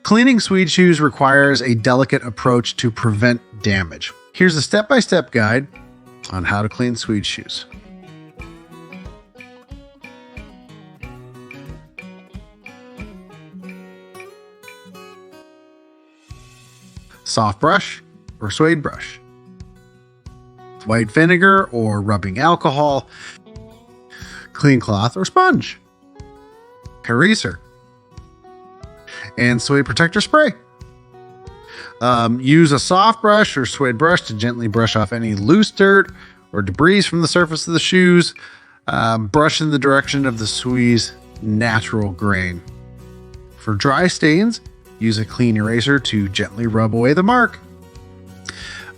Cleaning suede shoes requires a delicate approach to prevent damage. Here's a step-by-step guide on how to clean suede shoes. Soft brush or suede brush. White vinegar or rubbing alcohol. Clean cloth or sponge. Eraser. And suede protector spray. Use a soft brush or suede brush to gently brush off any loose dirt or debris from the surface of the shoes. Brush in the direction of the suede's natural grain. For dry stains, use a clean eraser to gently rub away the mark.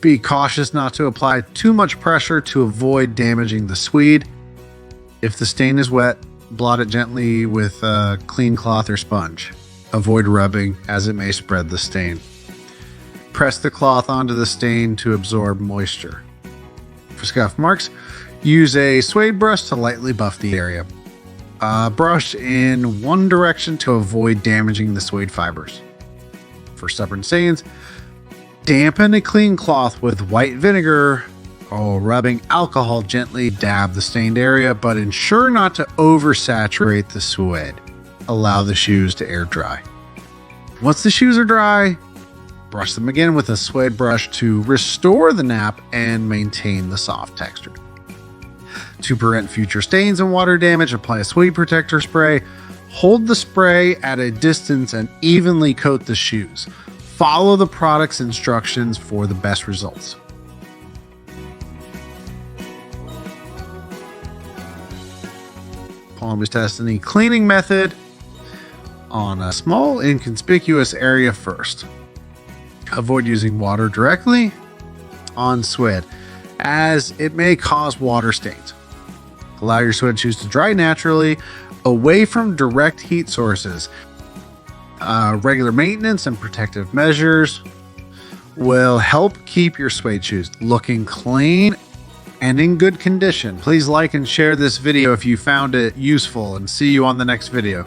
Be cautious not to apply too much pressure to avoid damaging the suede. If the stain is wet, blot it gently with a clean cloth or sponge. Avoid rubbing as it may spread the stain. Press the cloth onto the stain to absorb moisture. For scuff marks, use a suede brush to lightly buff the area. Brush in one direction to avoid damaging the suede fibers. For stubborn stains, dampen a clean cloth with white vinegar or rubbing alcohol. Gently dab the stained area, but ensure not to oversaturate the suede. Allow the shoes to air dry. Once the shoes are dry, brush them again with a suede brush to restore the nap and maintain the soft texture. To prevent future stains and water damage, apply a suede protector spray. Hold the spray at a distance and evenly coat the shoes. Follow the product's instructions for the best results. Always test any cleaning method on a small, inconspicuous area first. Avoid using water directly on suede, as it may cause water stains. Allow your suede shoes to dry naturally, away from direct heat sources. Regular maintenance and protective measures will help keep your suede shoes looking clean and in good condition. Please like and share this video if you found it useful, and see you on the next video.